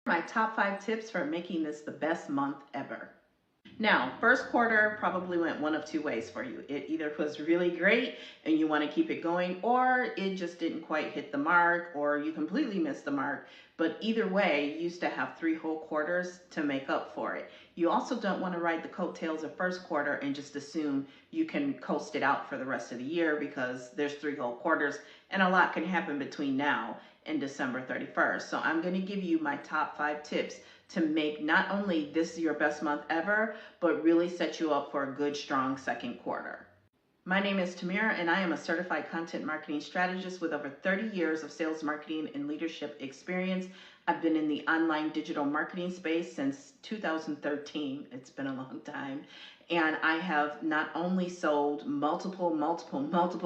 My top 5 tips for making this the best month ever. Now, first quarter probably went one of two ways for you. It either was really great and you want to keep it going, or it just didn't quite hit the mark, or you completely missed the mark. But either way, you used to have 3 whole quarters to make up for it. You also don't want to ride the coattails of first quarter and just assume you can coast it out for the rest of the year, because there's 3 whole quarters and a lot can happen between now and December 31st. So I'm going to give you my top 5 tips to make not only this your best month ever, but really set you up for a good, strong second quarter. My name is Tamira, and I am a certified content marketing strategist with over 30 years of sales, marketing, and leadership experience. I've been in the online digital marketing space since 2013. It's been a long time. And I have not only sold multiple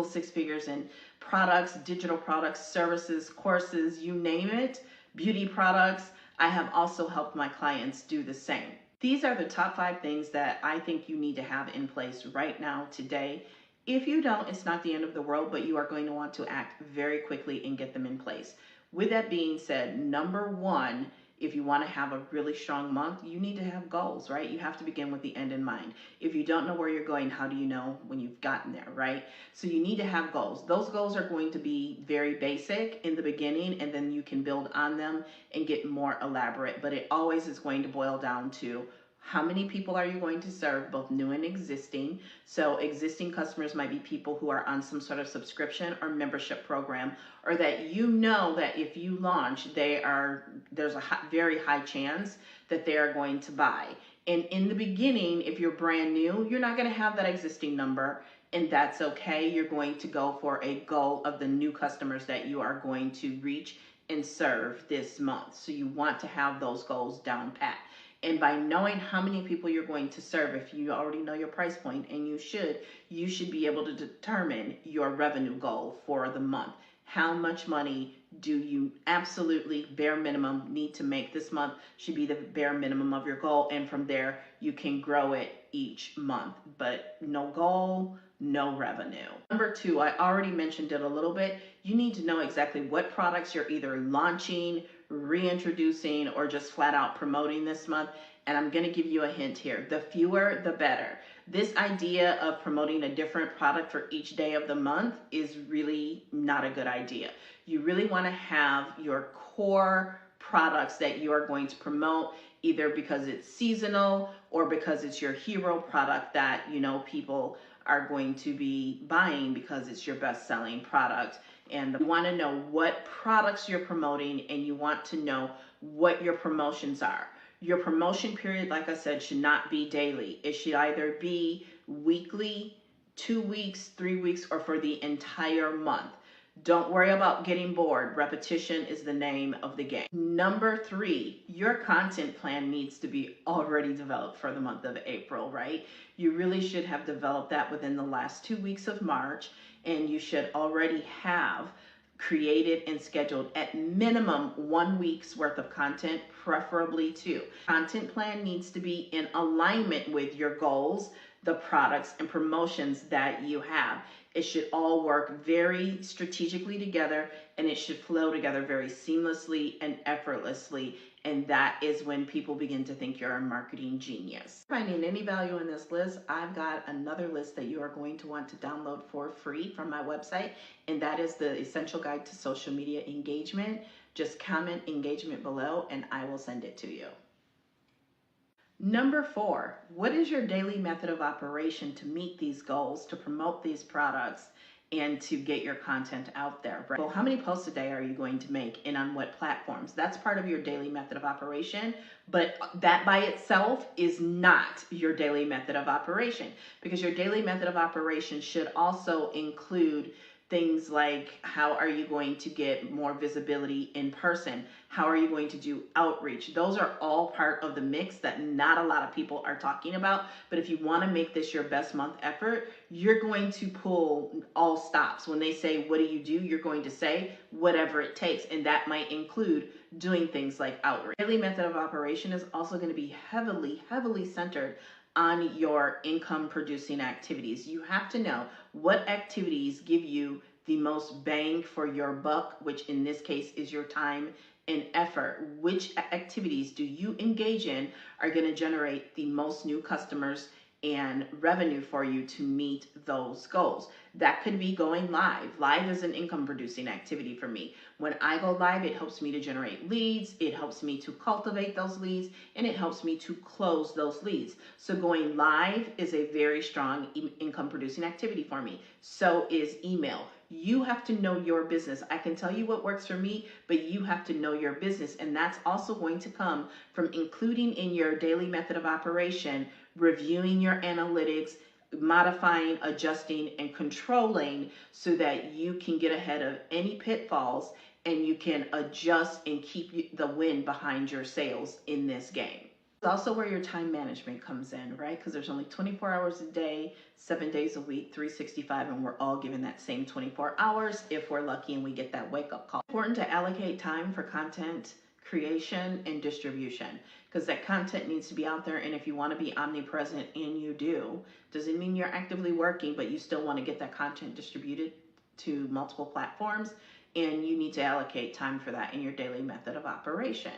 6 figures in products, digital products, services, courses, you name it, beauty products. I have also helped my clients do the same. These are the top 5 things that I think you need to have in place right now, today. If you don't, it's not the end of the world, but you are going to want to act very quickly and get them in place. With that being said, number 1, if you want to have a really strong month, you need to have goals, right? You have to begin with the end in mind. If you don't know where you're going, how do you know when you've gotten there, right? So you need to have goals. Those goals are going to be very basic in the beginning, and then you can build on them and get more elaborate. But it always is going to boil down to how many people are you going to serve, both new and existing. So existing customers might be people who are on some sort of subscription or membership program, or that you know that if you launch, there's a very high chance that they are going to buy. And in the beginning, if you're brand new, you're not going to have that existing number, and that's okay. You're going to go for a goal of the new customers that you are going to reach and serve this month. So you want to have those goals down pat. And by knowing how many people you're going to serve, if you already know your price point, and you should be able to determine your revenue goal for the month. How much money do you absolutely bare minimum need to make this month should be the bare minimum of your goal. And from there, you can grow it each month. But no goal, no revenue. Number 2, I already mentioned it a little bit. You need to know exactly what products you're either launching, reintroducing, or just flat out promoting this month. And I'm going to give you a hint here. The fewer, the better. This idea of promoting a different product for each day of the month is really not a good idea. You really want to have your core products that you are going to promote, either because it's seasonal or because it's your hero product that you know people are going to be buying because it's your best-selling product. And you want to know what products you're promoting, and you want to know what your promotions are. Your promotion period, like I said, should not be daily. It should either be weekly, 2 weeks, 3 weeks, or for the entire month. Don't worry about getting bored. Repetition is the name of the game. Number 3, your content plan needs to be already developed for the month of April, right? You really should have developed that within the last 2 weeks of March, and you should already have created and scheduled at minimum 1 week's worth of content, preferably 2. Content plan needs to be in alignment with your goals, the products and promotions that you have. It should all work very strategically together, and it should flow together very seamlessly and effortlessly. And that is when people begin to think you're a marketing genius. Finding any value in this list, I've got another list that you are going to want to download for free from my website, and that is the Essential Guide to Social Media Engagement. Just comment engagement below and I will send it to you. Number 4, what is your daily method of operation to meet these goals, to promote these products, and to get your content out there? Well, how many posts a day are you going to make, and on what platforms? That's part of your daily method of operation, but that by itself is not your daily method of operation, because your daily method of operation should also include things like, how are you going to get more visibility in person? How are you going to do outreach? Those are all part of the mix that not a lot of people are talking about. But if you want to make this your best month effort, you're going to pull all stops. When they say, what do? You're going to say whatever it takes. And that might include doing things like outreach. Daily method of operation is also going to be heavily centered on your income producing activities. You have to know what activities give you the most bang for your buck, which in this case is your time and effort, which activities do you engage in are going to generate the most new customers and revenue for you to meet those goals. That could be going live. Live is an income producing activity for me. When I go live, it helps me to generate leads, it helps me to cultivate those leads, and it helps me to close those leads. So going live is a very strong income producing activity for me. So is email. You have to know your business. I can tell you what works for me, but you have to know your business. And that's also going to come from including in your daily method of operation, reviewing your analytics, modifying, adjusting, and controlling so that you can get ahead of any pitfalls and you can adjust and keep the wind behind your sails in this game. It's also where your time management comes in, right? Because there's only 24 hours a day, 7 days a week, 365, and we're all given that same 24 hours if we're lucky and we get that wake-up call. It's important to allocate time for content creation and distribution, because that content needs to be out there. And if you want to be omnipresent, and you do, doesn't mean you're actively working, but you still want to get that content distributed to multiple platforms, and you need to allocate time for that in your daily method of operation.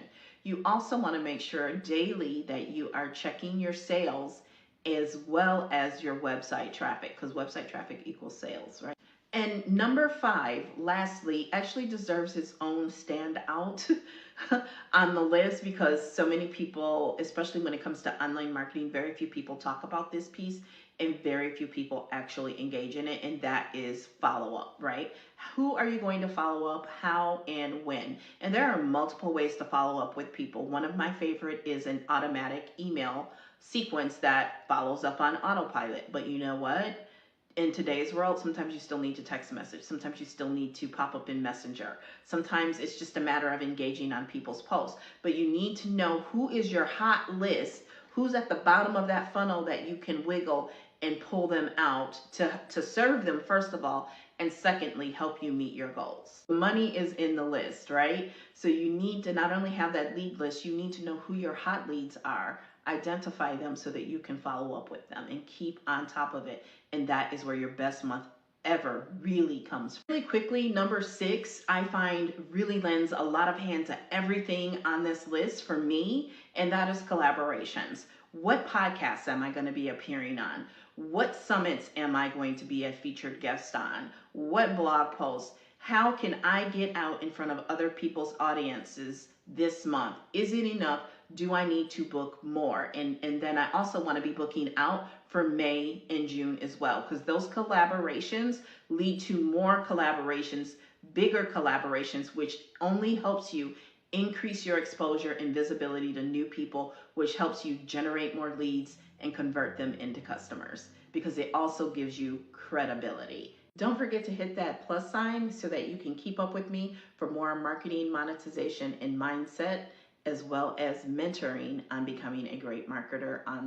You also want to make sure daily that you are checking your sales as well as your website traffic, because website traffic equals sales, right? And number 5, lastly, actually deserves its own standout on the list, because so many people, especially when it comes to online marketing, very few people talk about this piece and very few people actually engage in it, and that is follow-up, right? Who are you going to follow up, how, and when? And there are multiple ways to follow up with people. One of my favorite is an automatic email sequence that follows up on autopilot. But you know what? In today's world, sometimes you still need to text a message. Sometimes you still need to pop up in Messenger. Sometimes it's just a matter of engaging on people's posts. But you need to know who is your hot list, who's at the bottom of that funnel that you can wiggle and pull them out to serve them, first of all, and secondly, help you meet your goals. Money is in the list, right? So you need to not only have that lead list, you need to know who your hot leads are, identify them so that you can follow up with them and keep on top of it. And that is where your best month ever really comes. Really quickly, number 6, I find really lends a lot of hand to everything on this list for me, and that is collaborations. What podcasts am I going to be appearing on? What summits am I going to be a featured guest on? What blog posts? How can I get out in front of other people's audiences this month? Is it enough? Do I need to book more? And then I also want to be booking out for May and June as well, because those collaborations lead to more collaborations, bigger collaborations, which only helps you increase your exposure and visibility to new people, which helps you generate more leads and convert them into customers, because it also gives you credibility. Don't forget to hit that plus sign so that you can keep up with me for more marketing, monetization, and mindset, as well as mentoring on becoming a great marketer online.